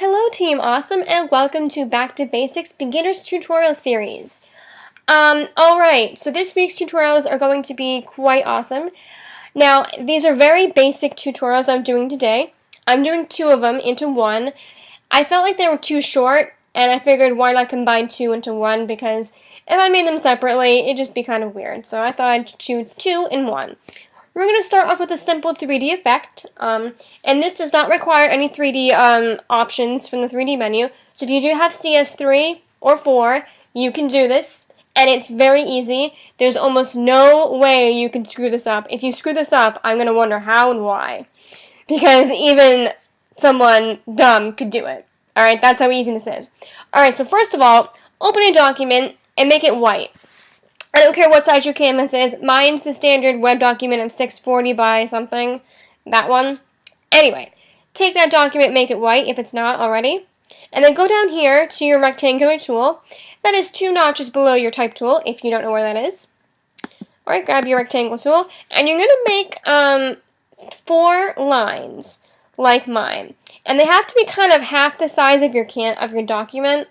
Hello Team Awesome and welcome to Back to Basics Beginners Tutorial Series. Alright, so this week's tutorials are going to be quite awesome. Now, these are very basic tutorials I'm doing today. I'm doing two of them into one. I felt like they were too short, and I figured why not combine two into one, because if I made them separately, it'd just be kind of weird. So I thought I'd choose two in one. We're going to start off with a simple 3D effect, and this does not require any 3D options from the 3D menu. So if you do have CS3 or 4, you can do this, and it's very easy. There's almost no way you can screw this up. If you screw this up, I'm going to wonder how and why, because even someone dumb could do it. Alright, that's how easy this is. Alright, so first of all, open a document and make it white. I don't care what size your canvas is. Mine's the standard web document of 640 by something. That one. Anyway, take that document, make it white if it's not already. And then go down here to your rectangular tool. That is 2 notches below your type tool, if you don't know where that is. Alright, grab your rectangle tool. And you're going to make 4 lines, like mine. And they have to be kind of half the size of your document.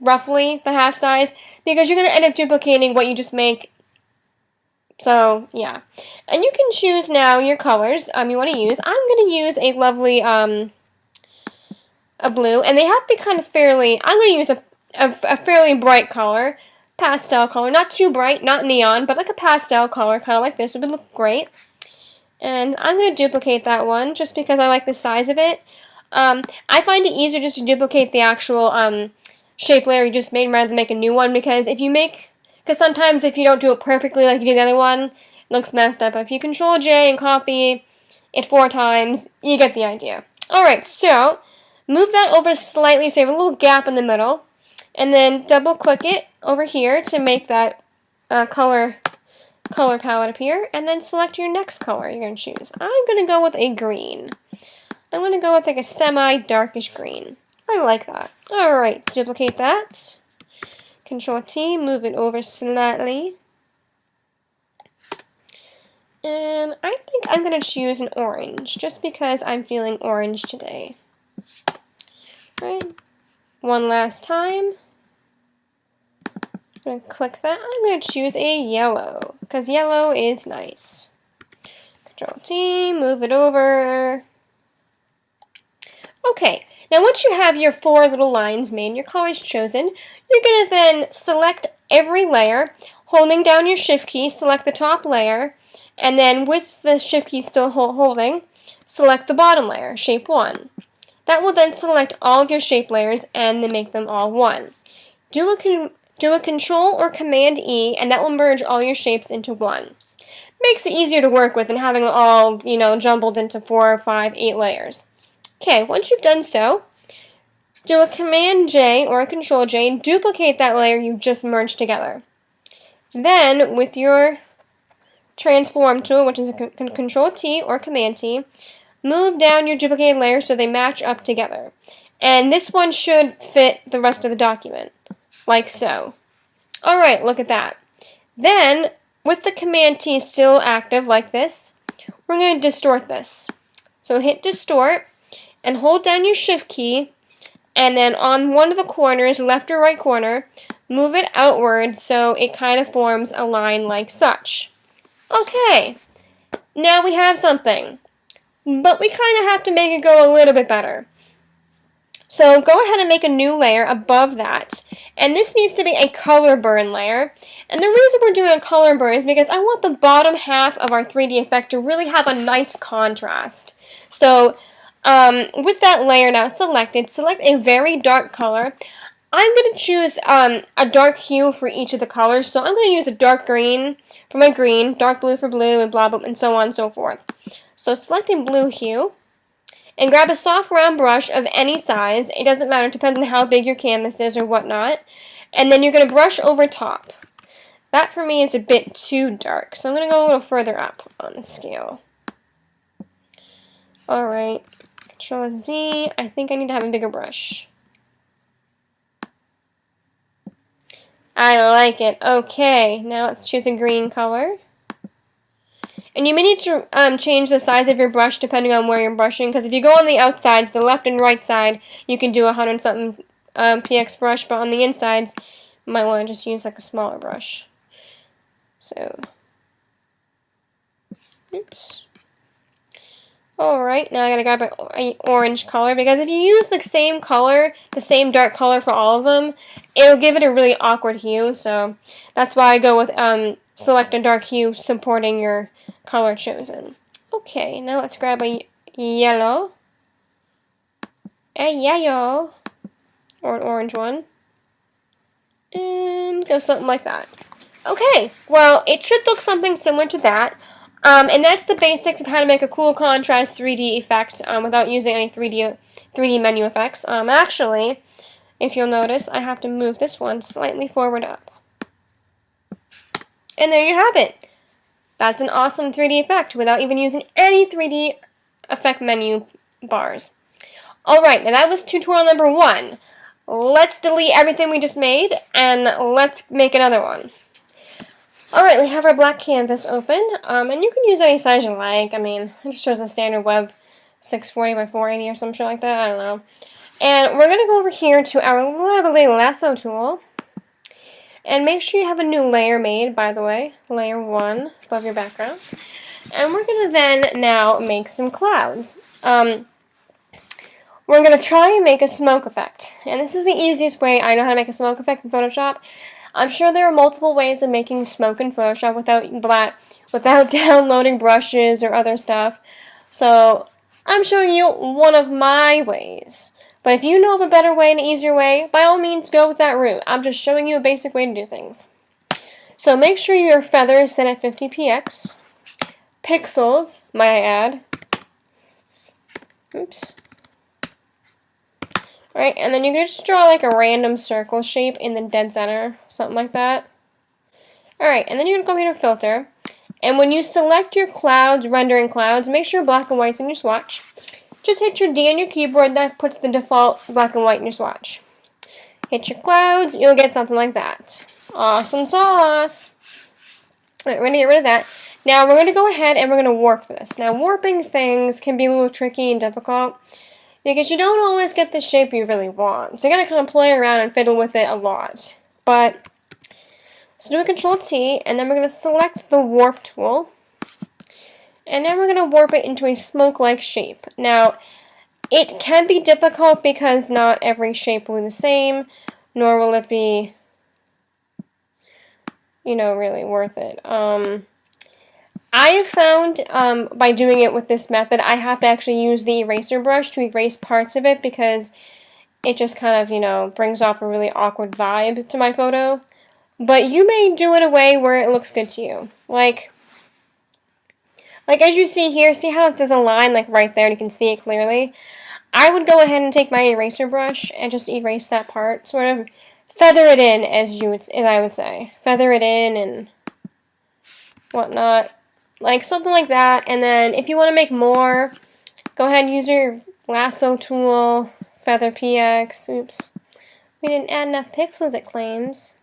Roughly the half size, because you're going to end up duplicating what you just make. So, yeah. And you can choose now your colors you want to use. I'm going to use a lovely a blue, and they have to be kind of fairly, I'm going to use a fairly bright color, pastel color, not too bright, not neon, but like a pastel color, kind of like this, would look great. And I'm going to duplicate that one, just because I like the size of it. I find it easier just to duplicate the actual shape layer you just made rather than make a new one, because sometimes if you don't do it perfectly like you did the other one, it looks messed up. But if you Control J and copy it 4 times, you get the idea. Alright, so move that over slightly so you have a little gap in the middle, and then double click it over here to make that color palette appear, and then select your next color you're going to choose. I'm going to go with a green. I'm going to go with like a semi-darkish green. I like that. Alright, duplicate that. Control T, move it over slightly. And I think I'm going to choose an orange, just because I'm feeling orange today. Right. One last time. I'm going to click that. I'm going to choose a yellow, because yellow is nice. Control T, move it over. Okay. Now once you have your 4 little lines made and your colors chosen, you're going to then select every layer, holding down your shift key, select the top layer, and then with the shift key still holding, select the bottom layer, shape 1. That will then select all of your shape layers and then make them all one. Do a Control or Command E, and that will merge all your shapes into one. Makes it easier to work with than having them all, jumbled into 4, 5, 8 layers. Okay, once you've done so, do a Command J or a Control J and duplicate that layer you just merged together. Then, with your Transform tool, which is a Control T or Command T, move down your duplicated layers so they match up together. And this one should fit the rest of the document, like so. Alright, look at that. Then, with the Command T still active like this, we're going to distort this. So hit Distort, and hold down your shift key, and then on one of the corners, left or right corner, move it outward so it kind of forms a line like such. Okay, now we have something, but we kind of have to make it go a little bit better. So go ahead and make a new layer above that, and this needs to be a color burn layer. And the reason we're doing a color burn is because I want the bottom half of our 3D effect to really have a nice contrast. So with that layer now selected, select a very dark color. I'm going to choose a dark hue for each of the colors. So I'm going to use a dark green for my green, dark blue for blue, and blah, blah, and so on and so forth. So select a blue hue, and grab a soft round brush of any size. It doesn't matter, it depends on how big your canvas is or whatnot. And then you're going to brush over top. That for me is a bit too dark, so I'm going to go a little further up on the scale. Alright. Control Z, I think I need to have a bigger brush. I like it. Okay, now let's choose a green color. And you may need to change the size of your brush depending on where you're brushing, because if you go on the outsides, the left and right side, you can do 100-something px brush, but on the insides, you might want to just use like a smaller brush. So, oops. Alright, now I gotta grab an orange color, because if you use the same color, the same dark color for all of them, it'll give it a really awkward hue, so that's why I go with select a dark hue supporting your color chosen. Okay, now let's grab a yellow, or an orange one, and go something like that. Okay, well, it should look something similar to that. And that's the basics of how to make a cool contrast 3D effect without using any 3D menu effects. Actually, if you'll notice, I have to move this one slightly forward up. And there you have it. That's an awesome 3D effect without even using any 3D effect menu bars. Alright, now that was tutorial number 1. Let's delete everything we just made and let's make another one. Alright, we have our black canvas open, and you can use any size you like. I mean, it just shows a standard web 640 by 480 or some shit like that, I don't know. And we're going to go over here to our lovely lasso tool, and make sure you have a new layer made, by the way, layer 1 above your background. And we're going to then now make some clouds. We're going to try and make a smoke effect, and this is the easiest way I know how to make a smoke effect in Photoshop. I'm sure there are multiple ways of making smoke in Photoshop without downloading brushes or other stuff. So I'm showing you one of my ways. But if you know of a better way and an easier way, by all means go with that route. I'm just showing you a basic way to do things. So make sure your feather is set at 50px. Pixels, might I add. Oops. Alright, and then you can just draw like a random circle shape in the dead center, something like that. Alright, and then you're going to go here to filter. And when you select your clouds, rendering clouds, make sure black and white's in your swatch. Just hit your D on your keyboard, that puts the default black and white in your swatch. Hit your clouds, you'll get something like that. Awesome sauce! Alright, we're going to get rid of that. Now we're going to go ahead and we're going to warp this. Now warping things can be a little tricky and difficult, because you don't always get the shape you really want. So you gotta kind of play around and fiddle with it a lot. But, so do a Control-T, and then we're gonna select the warp tool. And then we're gonna warp it into a smoke-like shape. Now, it can be difficult because not every shape will be the same, nor will it be, you know, really worth it. I have found, by doing it with this method, I have to actually use the eraser brush to erase parts of it because it just kind of, you know, brings off a really awkward vibe to my photo. But you may do it a way where it looks good to you. Like as you see here, see how there's a line like right there and you can see it clearly? I would go ahead and take my eraser brush and just erase that part, sort of feather it in, as I would say. Feather it in and whatnot. Like something like that, and then if you want to make more, go ahead and use your lasso tool, feather px, oops, we didn't add enough pixels it claims,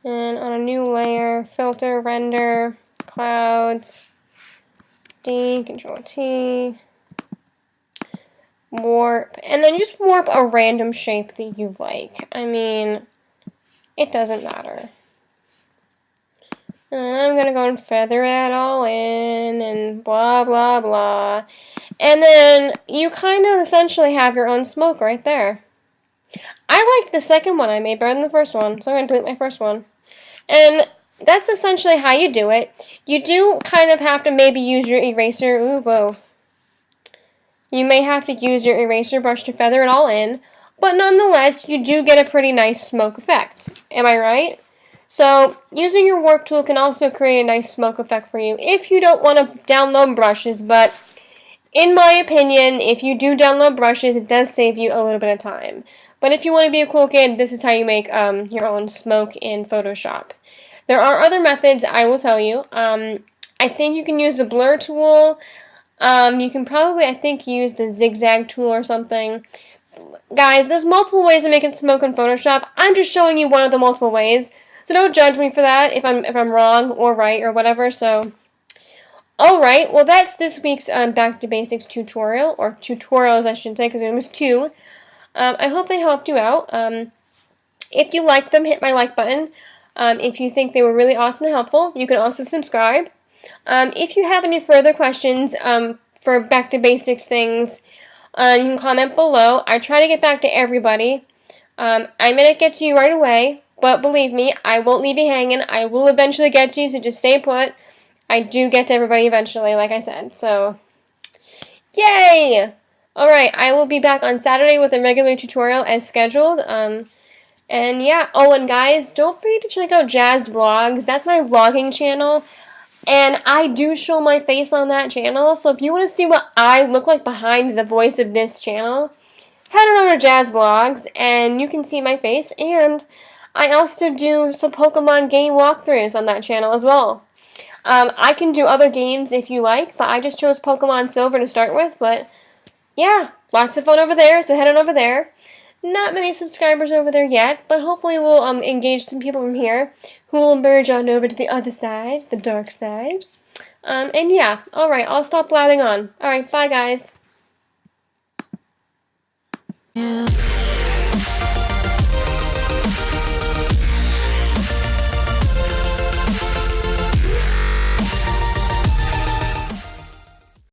and on a new layer, filter, render, clouds, D, Control-T, warp, and then just warp a random shape that you like. I mean, it doesn't matter. And I'm going to go and feather it all in and blah, blah, blah. And then you kind of essentially have your own smoke right there. I like the second one I made better than the first one, so I'm going to delete my first one. And that's essentially how you do it. You do kind of have to maybe use your eraser. Ooh, whoa. You may have to use your eraser brush to feather it all in, but nonetheless, you do get a pretty nice smoke effect. Am I right? So, using your warp tool can also create a nice smoke effect for you if you don't want to download brushes, but in my opinion, if you do download brushes, it does save you a little bit of time. But if you want to be a cool kid, this is how you make your own smoke in Photoshop. There are other methods, I will tell you. I think you can use the blur tool. You can probably, I think, use the zigzag tool or something. Guys, there's multiple ways of making smoke in Photoshop. I'm just showing you one of the multiple ways. So don't judge me for that if I'm wrong or right or whatever. So, all right. Well, that's this week's Back to Basics tutorial, or tutorials I should say, because there was two. I hope they helped you out. If you like them, hit my like button. If you think they were really awesome and helpful, you can also subscribe. If you have any further questions for Back to Basics things, you can comment below. I try to get back to everybody. I may not get to you right away, but believe me, I won't leave you hanging. I will eventually get to you, so just stay put. I do get to everybody eventually, like I said. So, yay! Alright, I will be back on Saturday with a regular tutorial as scheduled. And yeah, oh, and guys, don't forget to check out Jazzed Vlogs. That's my vlogging channel. And I do show my face on that channel, so if you want to see what I look like behind the voice of this channel, head on over to Jazz Vlogs, and you can see my face. And I also do some Pokemon game walkthroughs on that channel as well. I can do other games if you like, but I just chose Pokemon Silver to start with. But yeah, lots of fun over there, so head on over there. Not many subscribers over there yet, but hopefully we'll engage some people from here who will merge on over to the other side, the dark side. And yeah, alright, I'll stop blathering on. Alright, bye guys. Yeah.